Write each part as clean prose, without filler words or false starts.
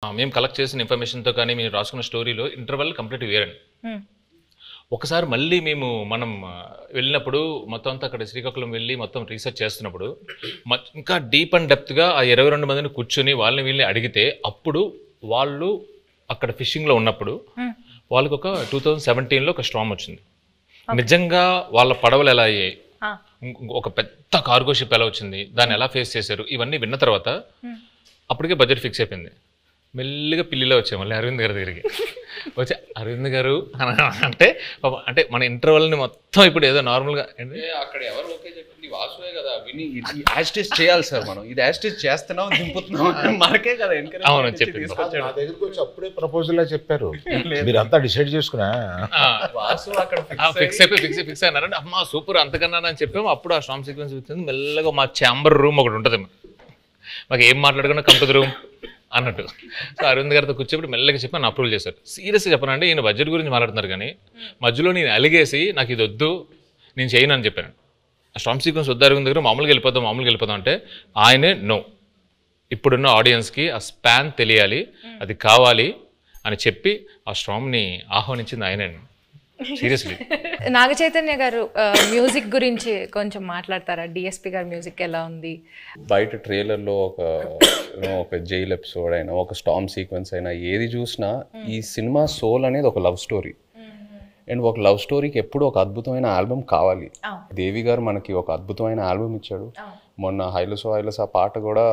మేము కలెక్ట్ చేసిన ఇన్ఫర్మేషన్తో కానీ మీరు రాసుకున్న స్టోరీలో ఇంటర్వెల్ కంప్లీట్ వేరండి. ఒకసారి మళ్ళీ మనం వెళ్ళినప్పుడు మొత్తం అంతా అక్కడ శ్రీకాకుళం వెళ్ళి మొత్తం రీసెర్చ్ చేస్తున్నప్పుడు ఇంకా డీప్ అండ్ డెప్త్గా ఆ 22 మందిని కూర్చొని వాళ్ళని వీళ్ళని అడిగితే అప్పుడు వాళ్ళు అక్కడ ఫిషింగ్లో ఉన్నప్పుడు వాళ్ళకి ఒక 2017లో ఒక స్టార్మ్ వచ్చింది. నిజంగా వాళ్ళ పడవలు ఎలా అయ్యాయి, ఒక పెద్ద కార్గో షిప్ ఎలా వచ్చింది, దాన్ని ఎలా ఫేస్ చేశారు, ఇవన్నీ విన్న తర్వాత అప్పటికే బడ్జెట్ ఫిక్స్ అయిపోయింది. మెల్లిగా పిల్లిలో వచ్చాయి మళ్ళీ అరవింద్ గారి దగ్గరికి వచ్చి అరవింద్ గారు అంటే మన ఇంటర్వెల్ని మొత్తం ఇప్పుడు ఏదో నార్మల్గా అక్కడ ఎవరు ఓకే చెప్పింది వాసువే కదా విని యాస్టేజ్ చేయాలి సార్. మనం ఇది యాస్టేజ్ చేస్తున్నాం దింపుతున్నాం మనకే కదా. అవును చెప్పింది. నా దగ్గరికి వచ్చి అప్పుడే ప్రపోజల్ చెప్పారు, మీరంతా డిసైడ్ చేసుకున్నా వాసు అక్కడ ఫిక్స్ అయినారంటే అమ్మా సూపర్ అంతకన్నా అని చెప్పాము. అప్పుడు ఆ స్టార్మ్ సీక్వెన్స్ వచ్చింది. మెల్లగా మా ఛాంబర్ రూమ్ ఒకటి ఉంటుంది, మాకు ఏం మాట్లాడుకున్నా కంపెనీ రూమ్ అన్నట్టు. సో అరవింద్ గారితో కూర్చోబెట్టి మెల్లగా చెప్పి నన్ను అప్రూవల్ చేశారు. సీరియస్గా చెప్పనంటే ఈయన బడ్జెట్ గురించి మాట్లాడుతున్నారు కానీ మధ్యలో నేను అలిగేసి నాకు ఇది వద్దు నేను చేయను అని చెప్పాను. ఆ స్టార్మ్ సీక్వెన్స్ వద్దు అరవింద్ దగ్గర మామూలుగా వెళ్ళిపోదాం అంటే ఆయనే నో, ఇప్పుడున్న ఆడియన్స్కి ఆ స్పాన్ తెలియాలి, అది కావాలి అని చెప్పి ఆ స్టార్మ్ని ఆహ్వానించింది ఆయనే. సీరియస్లీ. నాగ చైతన్య గారు మ్యూజిక్ గురించి కొంచెం మాట్లాడతారా? డిఎస్పి గారు మ్యూజిక్ ఎలా ఉంది? బయట ట్రైలర్లో ఒక జైల్ ఎపిసోడ్ అయినా ఒక స్టార్మ్ సీక్వెన్స్ అయినా ఏది చూసినా ఈ సినిమా సోల్ అనేది ఒక లవ్ స్టోరీ. అండ్ ఒక లవ్ స్టోరీకి ఎప్పుడు ఒక అద్భుతమైన ఆల్బమ్ కావాలి. దేవి గారు మనకి ఒక అద్భుతమైన ఆల్బమ్ ఇచ్చాడు. మొన్న హైలసో పాట కూడా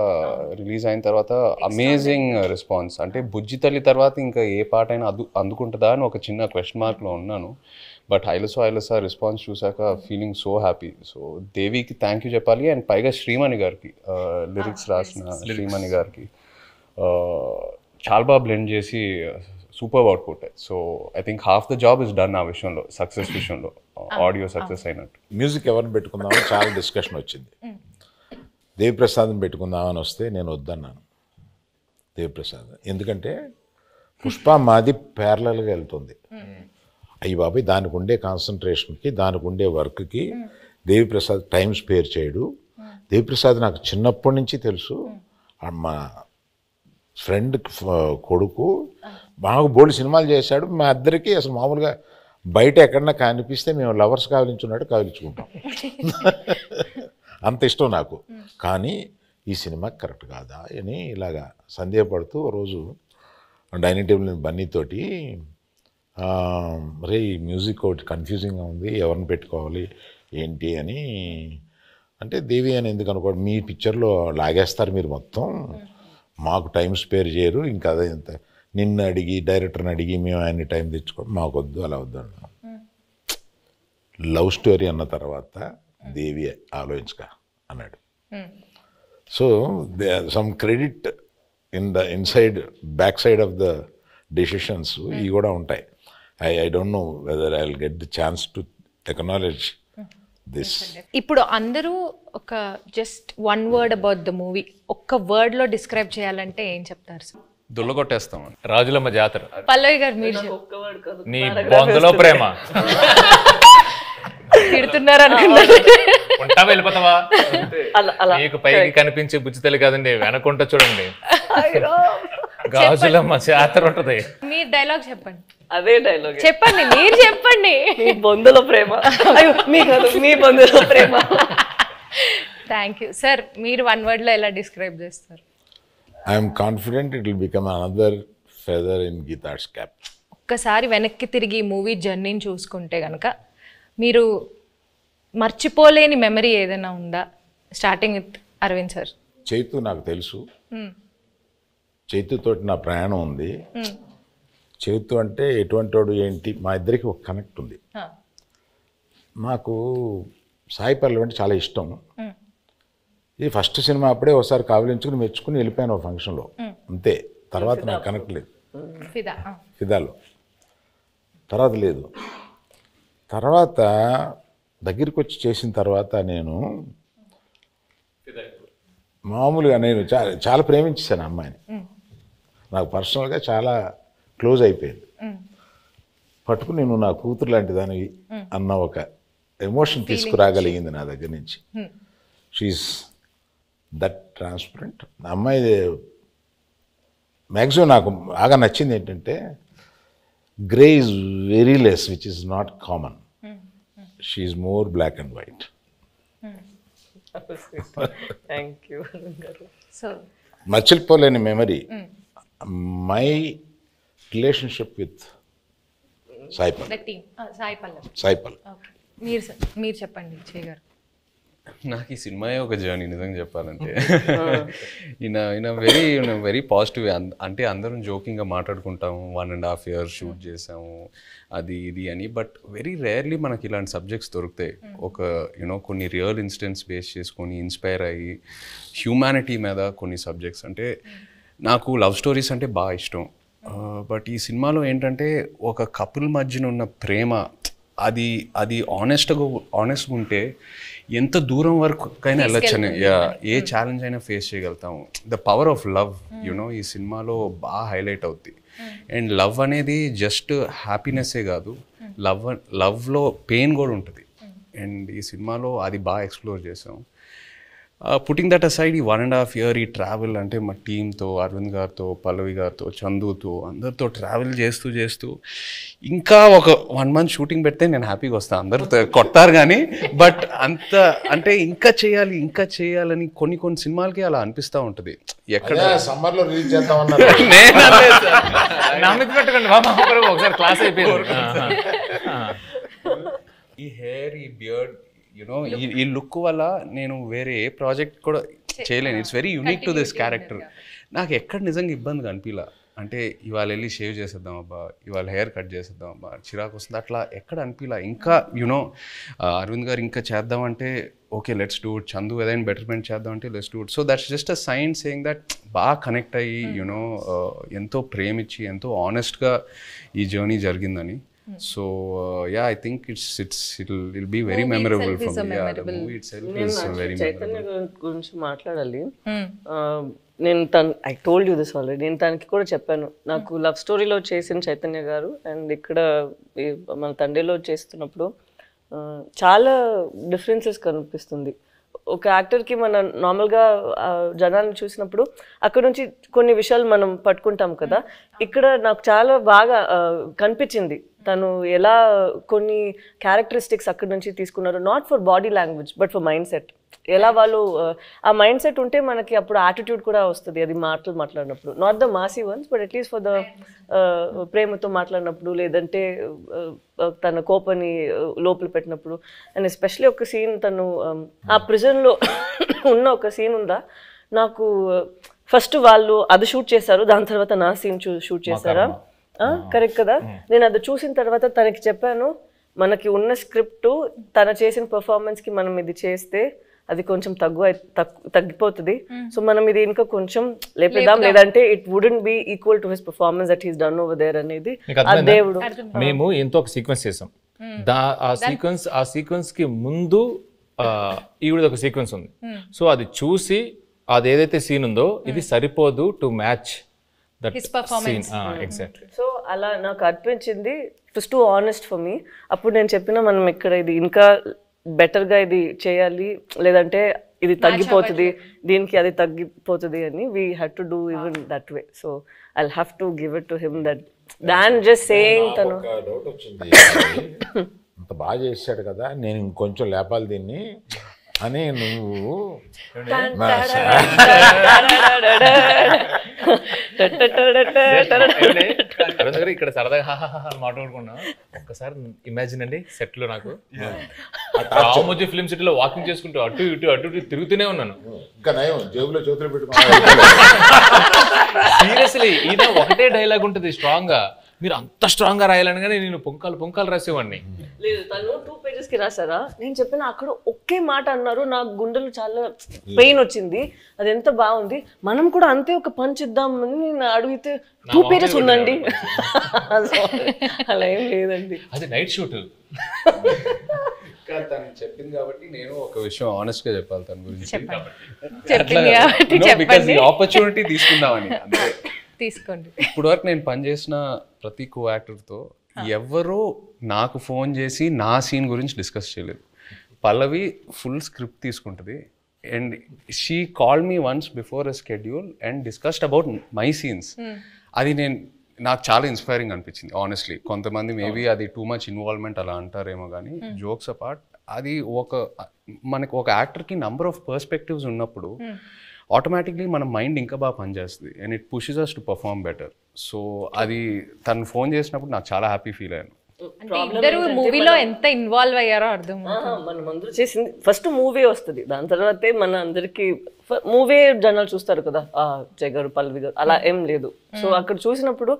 రిలీజ్ అయిన తర్వాత అమేజింగ్ రెస్పాన్స్. అంటే బుజ్జి తల్లి తర్వాత ఇంకా ఏ పాట అయినా అందుకుంటుందా అని ఒక చిన్న క్వశ్చన్ మార్క్లో ఉన్నాను. బట్ హైలసో రెస్పాన్స్ చూసాక ఫీలింగ్ సో హ్యాపీ. సో దేవికి థ్యాంక్ యూ చెప్పాలి. అండ్ పైగా శ్రీమణి గారికి, లిరిక్స్ రాసిన శ్రీమణి గారికి చాలా బాగా బ్లెండ్ చేసి super output. So I think half the job is done ఆ విషయంలో, సక్సెస్ విషయంలో, ఆడియో సక్సెస్ అయినట్టు. మ్యూజిక్ ఎవరిని పెట్టుకుందామని చాలా డిస్కషన్ వచ్చింది. దేవిప్రసాద్ని పెట్టుకుందామని వస్తే నేను వద్దన్నాను దేవిప్రసాద్. ఎందుకంటే పుష్ప మాది ప్యారలల్గా వెళ్తుంది. అయ్యి బాబాయ్ దానికి ఉండే కాన్సన్ట్రేషన్కి దానికి ఉండే వర్క్కి దేవిప్రసాద్ టైం స్పేర్ చేయడు. దేవిప్రసాద్ నాకు చిన్నప్పటి నుంచి తెలుసు. మా ఫ్రెండ్ కొడుకు మాకు బోల్డ్ సినిమాలు చేశాడు. మా ఇద్దరికి అసలు మామూలుగా బయట ఎక్కడన్నా కనిపిస్తే మేము లవర్స్ కావలించున్నట్టు కావలించుకుంటాం. అంత ఇష్టం నాకు. కానీ ఈ సినిమా కరెక్ట్ కాదా అని ఇలాగా సందేహపడుతూ రోజు డైనింగ్ టేబుల్ బన్నీతోటి రే ఈ మ్యూజిక్ ఒకటి కన్ఫ్యూజింగ్గా ఉంది, ఎవరిని పెట్టుకోవాలి ఏంటి అని అంటే దేవి అని ఎందుకు అనుకోండి, మీ పిక్చర్లో లాగేస్తారు మీరు మొత్తం, మాకు టైం స్పేర్ చేయరు, ఇంకా అదే ఇంత నిన్ను అడిగి డైరెక్టర్ని అడిగి మేము ఆయన్ని టైం తెచ్చుకోండి, మాకు వద్దు అలా వద్దు అన్నాం. లవ్ స్టోరీ అన్న తర్వాత దేవి ఆలోచించక అన్నాడు. So some credit inside back side of the decisions ఇవి కూడా ఉంటాయి. I don't know whether I will get the chance to acknowledge this. ఇప్పుడు అందరూ ఒక just one word about the movie ఒక్క వర్డ్ లో డిస్క్రైబ్ చేయాలంటే ఏం చెప్తారు సార్? దుల్లగొట్టేస్తాం. రాజులమ్మ జాతర. పల్లవి గారు మీరు నీ బొందలో ప్రేమ. తిడుతున్నారు అనుకున్నారు. ఉంటా వెళ్ళిపోతావా? నీకు పైకి కనిపించే బుజ్జితల్లి కాదండి, వెనకుంట చూడండి గాజులమ్మ జాతర ఉంటది. మీరు డైలాగ్ చెప్పండి. అదే డైలాగ్ చెప్పండి, మీరు చెప్పండి. మీ బొందులో ప్రేమ, మీ బొందులో ప్రేమ. Thank you sir. మీరు వన్ వర్డ్ లో ఎలా డిస్క్రైబ్ చేస్తారు? I'm confident it will become another feather in Geetha's cap. ఒక్కసారి వెనక్కి తిరిగి మూవీ జర్నీని చూసుకుంటే కనుక మీరు మర్చిపోలేని మెమరీ ఏదైనా ఉందా? Starting with Arvind sir. Chaitu నాకు తెలుసు, చైతుతోటి నా ప్రయాణం ఉంది. చైతు అంటే ఎటువంటి వాడు ఏంటి, మా ఇద్దరికి ఒక కనెక్ట్ ఉంది. నాకు సాయి పల్లవి అంటే చాలా ఇష్టం. ఇది ఫస్ట్ సినిమా అప్పుడే ఒకసారి కావలించుకుని మెచ్చుకుని వెళ్ళిపోయాను ఒక ఫంక్షన్లో, అంతే. తర్వాత నాకు కనెక్ట్ లేదు. ఫిదాలో తర్వాత లేదు. తర్వాత దగ్గరికి వచ్చి చేసిన తర్వాత నేను మామూలుగా నేను చాలా ప్రేమించేసాను అమ్మాయిని. నాకు పర్సనల్గా చాలా క్లోజ్ అయిపోయింది. పట్టుకుని నేను నా కూతురు లాంటి దానివి అన్న ఒక ఎమోషన్ తీసుకురాగలిగింది నా దగ్గర నుంచి. She is that transparent. అమ్మాయి మ్యాక్సిమం నాకు బాగా నచ్చింది ఏంటంటే grey is very less which is not common. She is more black and white. Thank you గారు. సో మర్చిపోలేని memory my relationship with Saipal. The team Sai Pallavi. Saipal okay, మీరు చెప్పండి విజయ్ గారు. నాకు ఈ సినిమాయే ఒక జర్నీ నిజంగా చెప్పాలంటే. ఈయన వెరీ పాజిటివ్. అంటే అందరం జోకింగ్గా మాట్లాడుకుంటాము, 1.5 years షూట్ చేసాము అది ఇది అని. బట్ వెరీ రేర్లీ మనకి ఇలాంటి సబ్జెక్ట్స్ దొరుకుతాయి. ఒక కొన్ని రియల్ ఇన్సిడెంట్స్ బేస్ చేసుకొని ఇన్స్పైర్ అయ్యి హ్యూమానిటీ మీద కొన్ని సబ్జెక్ట్స్. అంటే నాకు లవ్ స్టోరీస్ అంటే బాగా ఇష్టం. బట్ ఈ సినిమాలో ఏంటంటే ఒక కపుల్ మధ్యన ఉన్న ప్రేమ అది ఆనెస్ట్గా ఉంటే ఎంత దూరం వరకైనా వెళ్ళొచ్చని, ఏ ఛాలెంజ్ అయినా ఫేస్ చేయగలుగుతాము. ద పవర్ ఆఫ్ లవ్ ఈ సినిమాలో బాగా హైలైట్ అవుద్ది. అండ్ లవ్ అనేది జస్ట్ హ్యాపీనెస్సే కాదు, లవ్లో పెయిన్ కూడా ఉంటుంది. అండ్ ఈ సినిమాలో అది బాగా ఎక్స్ప్లోర్ చేసాం. పుట్టింగ్ దట్ అసైడ్ ఈ 1.5 year ఈ ట్రావెల్ అంటే మా టీంతో, అరవింద్ గారితో, పల్లవి గారితో, చందుతో అందరితో ట్రావెల్ చేస్తూ ఇంకా ఒక 1 month షూటింగ్ పెడితే నేను హ్యాపీగా వస్తాను. అందరితో కొట్టారు కానీ బట్ అంటే ఇంకా చేయాలని కొన్ని సినిమాలకి అలా అనిపిస్తూ ఉంటుంది. ఎక్కడ సమ్మర్లో రిలీజ్ చేద్దామన్నారు. ఒకసారి క్లాస్ అయిపోయింది. ఈ హెయిర్, ఈ బియర్డ్, ఈ లుక్ వల్ల నేను వేరే ఏ ప్రాజెక్ట్ కూడా చేయలేను. It's very unique to this character. నాకు ఎక్కడ నిజంగా ఇబ్బందిగా అనిపించలా. అంటే ఇవాళ వెళ్ళి షేవ్ చేసేద్దాం అబ్బా, ఇవాళ హెయిర్ కట్ చేసేద్దాం అబ్బా, చిరాకు వస్తుంది, అట్లా ఎక్కడ అనిపించలా. ఇంకా అరవింద్ గారు ఇంకా చేద్దామంటే okay let's do it, Chandu ఏదైనా బెటర్మెంట్ చేద్దామంటే let's do it. So that's just a sign saying that బాగా కనెక్ట్ అయ్యి ఎంతో ప్రేమించి ఎంతో ఆనెస్ట్గా ఈ జర్నీ జరిగిందని. So yeah, I think it'll be very memorable for me. Yeah, the movie itself is very Chaitanya memorable. గురించి మాట్లాడాలి. నేను I told you this already. నేను తనకి కూడా చెప్పాను, నాకు లవ్ స్టోరీలో చేసిన చైతన్య గారు అండ్ ఇక్కడ మన తండ్రిలో చేస్తున్నప్పుడు చాలా డిఫరెన్సెస్ కనిపిస్తుంది. ఒక యాక్టర్కి మన నార్మల్గా జనాన్ని చూసినప్పుడు అక్కడ నుంచి కొన్ని విషయాలు మనం పట్టుకుంటాం కదా, ఇక్కడ నాకు చాలా బాగా కనిపించింది తను ఎలా కొన్ని క్యారెక్టరిస్టిక్స్ అక్కడ నుంచి తీసుకున్నారు. Not for body language but for mind set. ఎలా వాళ్ళు ఆ మైండ్ సెట్ ఉంటే మనకి అప్పుడు యాటిట్యూడ్ కూడా వస్తుంది. అది మాట్లాడినప్పుడు not the Masih once but at least for the ప్రేమతో మాట్లాడినప్పుడు, లేదంటే తన కోపని లోపల పెట్టినప్పుడు. అండ్ ఎస్పెషలీ ఒక సీన్ తను ఆ ప్రిజన్లో ఉన్న ఒక సీన్ ఉందా, నాకు ఫస్ట్ వాళ్ళు అది షూట్ చేశారు, దాని తర్వాత నా సీన్ షూట్ చేశారా, కరెక్ట్ కదా. నేను అది చూసిన తర్వాత తనకి చెప్పాను, మనకి ఉన్న స్క్రిప్ట్ తన చేసిన పర్ఫార్మెన్స్కి మనం ఇది చేస్తే అది కొంచెం తగ్గిపోతుంది. సో మనం ఇది ఇంకా కొంచెం లేపేద్దాం, లేదంటే it wouldn't be equal to his performance that he's done over there అనేది ఆ దేవుడు. మేము ఎంతో ఒక సీక్వెన్స్ చేసాం. ఆ సీక్వెన్స్ కి ముందు ఈవిడ ఒక సీక్వెన్స్ ఉంది. సో అది చూసి అది ఏదైతే సీన్ ఉందో ఇది సరిపోదు to match that scene. Exactly. So అలా నాకు అనిపించింది, it was too honest for me. అప్పుడు నేను చెప్పిన మనం ఇక్కడ ఇది ఇంకా బెటర్గా ఇది చేయాలి, లేదంటే ఇది తగ్గిపోతుంది, దీనికి అది తగ్గిపోతుంది అని. We had to do even that way. So I'll have to give it to him that than just saying. తను డౌట్ వచ్చింది, అంత బాగా చేశాడు కదా, నేను ఇంకొంచెం లేపాలి దీన్ని అని నువ్వు ఇక్కడ సరదాగా మాట్లాడుకున్నా. ఒక్కసారి ఇమాజిన్ అండి, సెట్ లో నాకు రామోజీ ఫిల్మ్ సిటీలో వాకింగ్ చేసుకుంటూ అటు ఇటు తిరుగుతూనే ఉన్నాను. ఇంకా నయం జేబులో చేతులు పెట్టుకున్నా. సీరియస్లీ ఈయన ఒకటే డైలాగ్ ఉంటుంది స్ట్రాంగ్ గా, మీరు అంత స్ట్రాంగ్ గా రాయాలని కానీ నేను పొంకాలు రాసేవాడిని. లేదు, తను 2 pages కి రాసారా, నేను చెప్పిన అక్కడ ఒకే మాట అన్నారు, నాకు గుండెలు చాలా పెయిన్ వచ్చింది. అది ఎంత బాగుంది, మనం కూడా అంతే ఒక పంచ్ ఇద్దామని నేను అడిగితే 2 pages ఉందండి. అలా ఏం లేదండి, అది నైట్ షూట్. తను చెప్పింది కాబట్టి నేను ఒక విషయం ఆనెస్ట్ గా చెప్పాలి తన గురించి. చెప్పండి. ఆపర్చునిటీ తీసుకుందామని అంతే. తీసుకోండి. ఇప్పుడు వరకు నేను పనిచేసిన ప్రతి కో యాక్టర్తో ఎవరో నాకు ఫోన్ చేసి నా సీన్ గురించి డిస్కస్ చేయలేదు. పల్లవి ఫుల్ స్క్రిప్ట్ తీసుకుంటుంది, and she call me once before a schedule and discussed about my scenes. అది నాకు చాలా ఇన్స్పైరింగ్ అనిపించింది ఆనెస్ట్లీ. కొంతమంది మేబీ అది టూ మచ్ ఇన్వాల్వ్మెంట్ అలా అంటారేమో, కానీ జోక్స్ అపార్ట్ అది మనకు ఒక యాక్టర్కి నంబర్ ఆఫ్ పర్స్పెక్టివ్స్ ఉన్నప్పుడు ఆటోమేటిక్లీ మన మైండ్ ఇంకా బాగా పనిచేస్తుంది and it pushes us to perform better. So అది తను ఫోన్ చేసినప్పుడు నాకు చాలా హ్యాపీ ఫీల్ అయ్యాను. ఇద్దరు మూవీలో ఎంత ఇన్వాల్వ్ అయ్యారో అర్థం. మనం అందరూ చేసింది ఫస్ట్ మూవీ వస్తుంది, దాని తర్వాతే మన అందరికి మూవీ జనాలు చూస్తారు కదా, జయ గారు పల్లవి గారు అలా ఏం లేదు. సో అక్కడ చూసినప్పుడు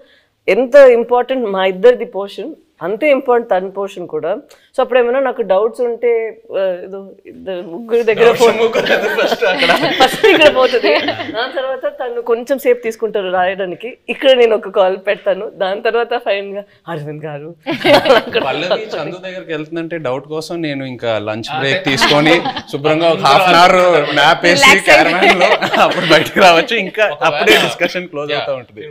ఎంత ఇంపార్టెంట్ మా ఇద్దరిది పోర్షన్, అంతే ఇంపార్టెంట్ తన పోర్షన్ కూడా. సో అప్పుడు ఏమైనా నాకు డౌట్స్ ఉంటే ఏదో ఇద్దరు ముగ్గురు దగ్గర ఫస్ట్ ఇక్కడ పోతుంది, దాని తర్వాత తను కొంచెం సేపు తీసుకుంటారు రాయడానికి, ఇక్కడ నేను ఒక కాల్ పెడతాను, దాని తర్వాత ఫైన్ గా అరవింద్ గారు పల్లవి చందు దగ్గరికి వెళ్తుందంటే డౌట్ కోసం నేను ఇంకా లంచ్ బ్రేక్ తీసుకొని శుభ్రంగా ఒక హాఫ్ అన్ అవర్ మ్యాప్ వేసి క్యారవాన్ లో అప్పుడు బయటకు రావచ్చు, ఇంకా అప్పుడే డిస్కషన్ క్లోజ్ అవుతా ఉంటుంది.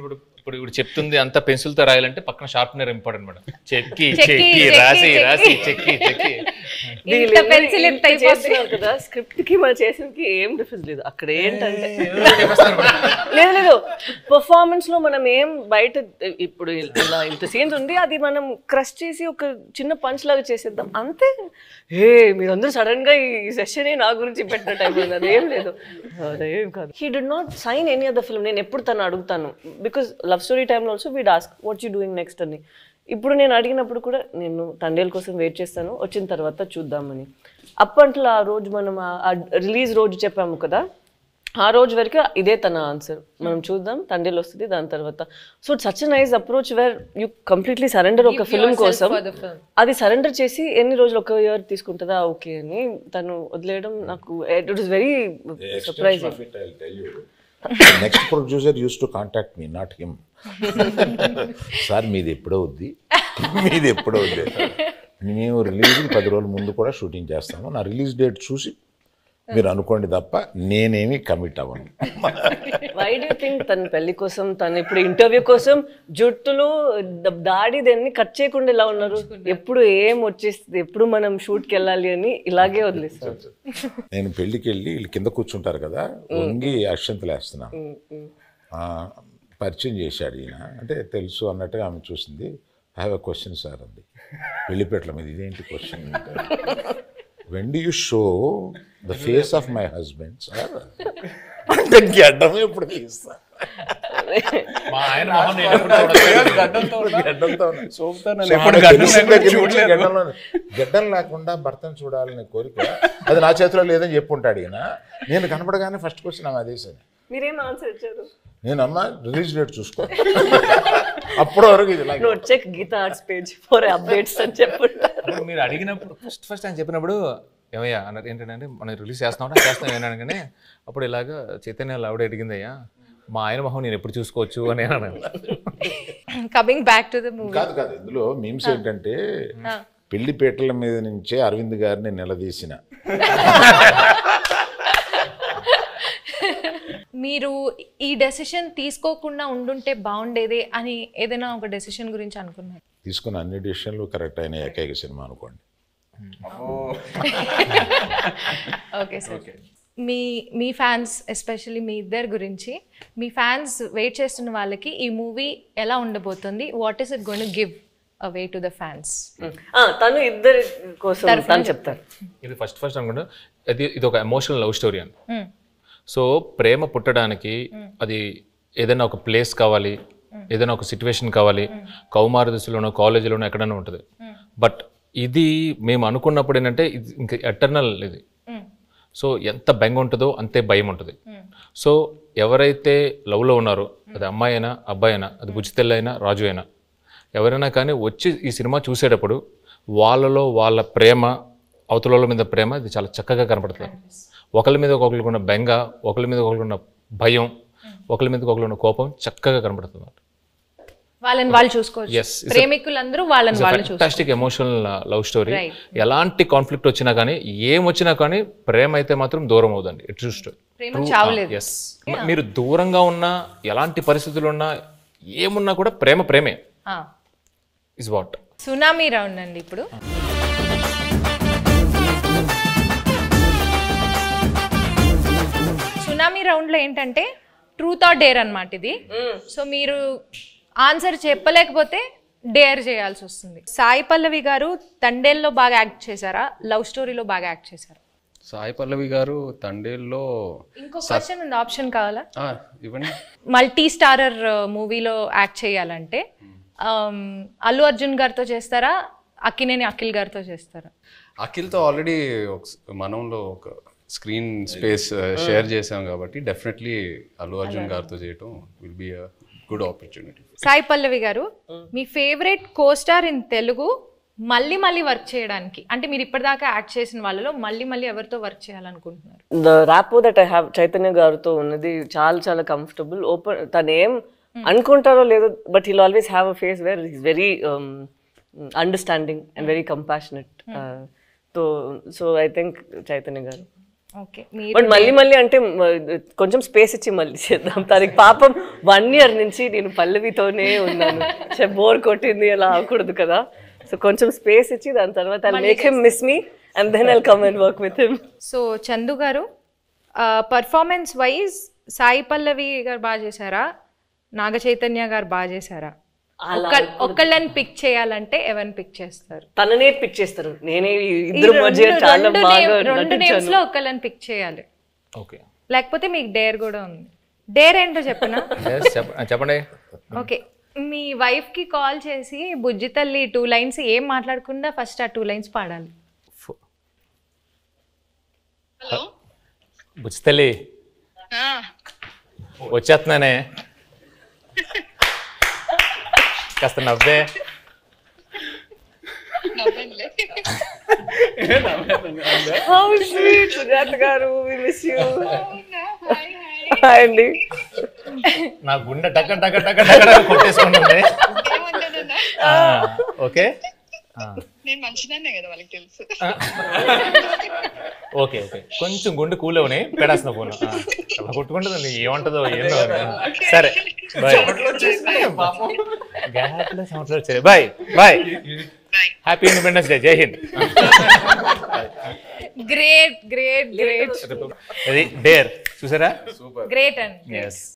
ఇప్పుడు చెప్తుంది అంత పెన్సిల్ తో రాయాలంటే పక్కన షార్ప్నర్ ఇంపార్టెంట్ మేడం. చెక్కి చెక్కి రాసి రాసి చెక్కి చెక్కి కదా. స్క్రిప్ట్ కి మనం చేసేకి ఏం డిఫరెన్స్ లేదు. అక్కడ ఏంటంటే లేదు లేదు పర్ఫార్మెన్స్ లో మనం ఏం బయట ఇప్పుడు ఇలా ఇంత సీన్స్ ఉంది, అది మనం క్రష్ చేసి ఒక చిన్న పంచ్ లాగా చేసేద్దాం అంతే. మీరందరూ సడన్ గా ఈ సెషన్ నా గురించి పెట్టిన టైం ఉంది, అదేం లేదు, అదేం కాదు. He did not sign any other film. నేను ఎప్పుడు తను అడుగుతాను, బికాస్ లవ్ స్టోరీ టైంలో also we'd ask what you doing next అని. ఇప్పుడు నేను అడిగినప్పుడు కూడా నేను తండేల కోసం వెయిట్ చేస్తాను, వచ్చిన తర్వాత చూద్దామని. అప్పట్లో ఆ రోజు మనం ఆ రిలీజ్ రోజు చెప్పాము కదా, ఆ రోజు వరకు ఇదే తన ఆన్సర్, మనం చూద్దాం తండేలు వస్తుంది దాని తర్వాత. So such a nice approach where you completely surrender ఒక ఫిల్మ్ కోసం. అది సరెండర్ చేసి ఎన్ని రోజులు, ఒక ఇయర్ తీసుకుంటుందా ఓకే అని తను వదిలేయడం నాకు it was very surprising. Next producer use to contact me, not him. Sir మీది ఎప్పుడో వద్ది, మీది ఎప్పుడో వద్ది, మేము రిలీజ్కి 10 రోజుల ముందు కూడా షూటింగ్ చేస్తాము, నా రిలీజ్ డేట్ చూసి మీరు అనుకోండి తప్ప నేనేమి కమిట్ అవ్వను. వై డూ థింక్ తన పెళ్లి కోసం, తను ఇప్పుడు ఇంటర్వ్యూ కోసం జుట్టులు దాడి దాన్ని కట్ చేయకుండా ఇలా ఉన్నారు? ఎప్పుడు ఏం వచ్చేస్తుంది, ఎప్పుడు మనం షూట్కి వెళ్ళాలి అని ఇలాగే వదిలేస్తారు. నేను పెళ్లికి వెళ్ళి వీళ్ళు కింద కూర్చుంటారు కదా, వంగి అక్షంతలు వేస్తున్నాను. పరిచయం చేశాడు ఈయన, అంటే తెలుసు అన్నట్టుగా ఆమె చూసింది. I have a question sir అంది, పెళ్లిపేటల మీద. ఇదేంటి question? When do you show the face of my husband sir అంటే గడ్డం ఎప్పుడు తీస్తా? గడ్డం లేకుండా భర్తను చూడాలనే కోరిక అది నా చేతిలో లేదని చెప్పుంటాడు ఈయన. నేను కనపడగానే ఫస్ట్ క్వశ్చన్ ఆమె అదేసాను. మీరేం ఆన్సర్ ఇచ్చారు? నేను అమ్మా రిలీజ్ డేట్ చూసుకో, అప్పటి వరకు check Geetha Arts page for updates అని చెప్పుంటారు. మీరు అడిగినప్పుడు ఫస్ట్ ఆయన చెప్పినప్పుడు ఏమయ్యా అన్నారు, ఏంటంటే మనం రిలీజ్ చేస్తాం ఏమన్నాను, కానీ అప్పుడు ఇలాగా చైతన్య ఆవిడ అడిగిందయ్యా మా ఆయన మొహం నేను ఎప్పుడు చూసుకోవచ్చు అని అన్నాను. Coming back to the movie. కాదు కాదు, ఇందులో మీమ్స్ ఏంటంటే పెళ్లిపేటల మీద నుంచే అరవింద్ గారిని నిలదీసిన. మీరు ఈ డెసిషన్ తీసుకోకుండా ఉండుంటే బాగుండేది అని ఏదైనా ఒక డెసిషన్ గురించి అనుకున్నారు? తీసుకున్న అన్ని డెసిషన్లు కరెక్ట్ అయిన ఏకైక సినిమా అనుకోండి. ఓకే సార్, మీ ఫ్యాన్స్ ఎస్పెషల్లీ మీ ఇద్దరి గురించి, మీ ఫ్యాన్స్ వెయిట్ చేస్తున్న వాళ్ళకి ఈ మూవీ ఎలా ఉండబోతుంది, what is it going to give away to the fans? తను ఇద్దరి కోసం తను చెప్తారు. ఇది ఫస్ట్ అనుకుంటా, ఇది ఒక ఎమోషనల్ లవ్ స్టోరీ అని. సో ప్రేమ పుట్టడానికి అది ఏదైనా ఒక ప్లేస్ కావాలి, ఏదైనా ఒక సిచ్యువేషన్ కావాలి, కౌమార దశలోనో కాలేజీలోనో ఎక్కడైనా ఉంటుంది. బట్ ఇది మేము అనుకున్నప్పుడు ఏంటంటే ఇది ఇంకా ఎటర్నల్ ఇది. సో ఎంత బెంగ ఉంటుందో అంతే భయం ఉంటుంది. సో ఎవరైతే లవ్లో ఉన్నారో, అది అమ్మాయి అయినా అబ్బాయి అయినా, అది బుజ్జితెల్ల అయినా రాజు అయినా, ఎవరైనా కానీ వచ్చి ఈ సినిమా చూసేటప్పుడు వాళ్ళలో వాళ్ళ ప్రేమ, అవతల మీద ప్రేమ ఇది చాలా చక్కగా కనపడుతుంది. ఒకరి మీద ఒకరికి ఉన్న బెంగ, ఒకరి మీద ఒకరికి ఉన్న భయం, ఒకరి మీద ఒకరికి ఉన్న కోపం చక్కగా కనపడుతుంది. వాళ్ళని వాళ్ళు చూసుకోవచ్చు, ప్రేమికులందరూ వాళ్ళని వాళ్ళు చూసుకోవచ్చు. Fantastic emotional love story. ఎలాంటి కాన్ఫ్లిక్ట్ వచ్చినా కానీ, ఏం వచ్చినా కానీ ప్రేమ అయితే మాత్రం దూరం అవుదండి. It true story. ఎస్, మీరు దూరంగా ఉన్నా, ఎలాంటి పరిస్థితులు ఉన్నా, ఏమున్నా కూడా ప్రేమే ఇస్ వాట్. సునామీ రౌండ్ అండి ఇప్పుడు. సునామీ రౌండ్లో ఏంటంటే ట్రూత్ ఆర్ డేర్ అనమాట ఇది. సో మీరు ఆన్సర్ చెప్పలేకపోతే డేర్ చేయాల్సి వస్తుంది. సాయి పల్లవి గారు తండేల్లో బాగా యాక్ట్ చేశారా, లవ్ స్టోరీలో బాగా యాక్ట్ చేశారా? సాయి పల్లవి గారు తండేల్లో ఇంకో క్వశ్చన్ ఉంది, ఆప్షన్ కావాలా? ఇవ్వండి. మల్టీ స్టారర్ మూవీలో యాక్ట్ చేయాలంటే అల్లు అర్జున్ గారితో చేస్తారా, అక్కినేని అఖిల్ గారితో చేస్తారా? అఖిల్తో ఆల్రెడీ మనంలో ఒక స్క్రీన్ స్పేస్ షేర్ చేసాం కాబట్టి డెఫినెట్లీ అల్లు అర్జున్ గారితో చేయటం will be a good opportunity. Sai Pallavi గారు, మీ ఫేవరెట్ కోస్టార్ ఇన్ తెలుగు మళ్ళీ మళ్ళీ వర్క్ చేయడానికి, అంటే మీరు ఇప్పటిదాకా యాక్ట్ చేసిన వాళ్ళలో మళ్ళీ మళ్ళీ ఎవరితో వర్క్ చేయాలనుకుంటున్నారు? The rapport that I have Chaitanya గారితో ఉన్నది చాలా చాలా కంఫర్టబుల్. ఓపెన్, తను ఏం అనుకుంటారో లేదో, but he'll always have a face where is very understanding and very compassionate. So I think Chaitanya గారు. ఓకే, బట్ మళ్ళీ మళ్ళీ అంటే కొంచెం స్పేస్ ఇచ్చి మళ్ళీ చేద్దాం. తనకి పాపం 1 year నుంచి నేను పల్లవితోనే ఉన్నాను, బోర్ కొట్టింది అలా అవ్వకూడదు కదా. సో కొంచెం స్పేస్ ఇచ్చి దాని తర్వాత I make him miss me and then I'll come and work with him. So Chandu గారు, పర్ఫార్మెన్స్ వైజ్ సాయి పల్లవి గారు బాగా చేశారా, నాగ చైతన్య గారు బాగా చేశారా? ఒక్కళ్ళని పిక్ చేయాలంటే ఎవరిని పిక్ చేస్తారు? తననే పిక్ చేస్తారు. నేనే ఇద్దరు మధ్య చాలా బాగా రెండు నేమ్స్ లో ఒక్కళ్ళని పిక్ చేయాలి. ఓకే, లేకపోతే మీకు డేర్ కూడా ఉంది. డేర్ ఏంటో చెప్పనా? చెప్పండి. ఓకే, మీ వైఫ్ కి కాల్ చేసి బుజ్జి తల్లి 2 lines ఏం మాట్లాడకుండా ఫస్ట్ ఆ 2 lines పాడాలి. హలో బుచ్చితల్లి వచ్చేస్తున్నానే, కాస్త నవ్వే. నవ్వండి. How sweet, సుజాత గారు, we miss you. Hi hi. Hi అండి. నా గుండె టక టక టక టక కొట్టేసుకుంటుంది. ఏమంటానన్నా? ఓకే, నేను మంచిదాన్నే కదా, వాళ్ళకి తెలుసు. ఓకే ఓకే, కొంచెం గుండె కూల్ అవని పెడేస్తున్నా ఫోన్. అలా కొట్టుకుంటుంది, ఏమంటుందో ఏందో. సరే బాయ్. గ్యాప్లో సంవత్సరాలు వచ్చాయి. Bye bye, happy independence day. Jai Hind. Great great great అది డేర్ చూసారా? గ్రేట్ అండి. ఎస్.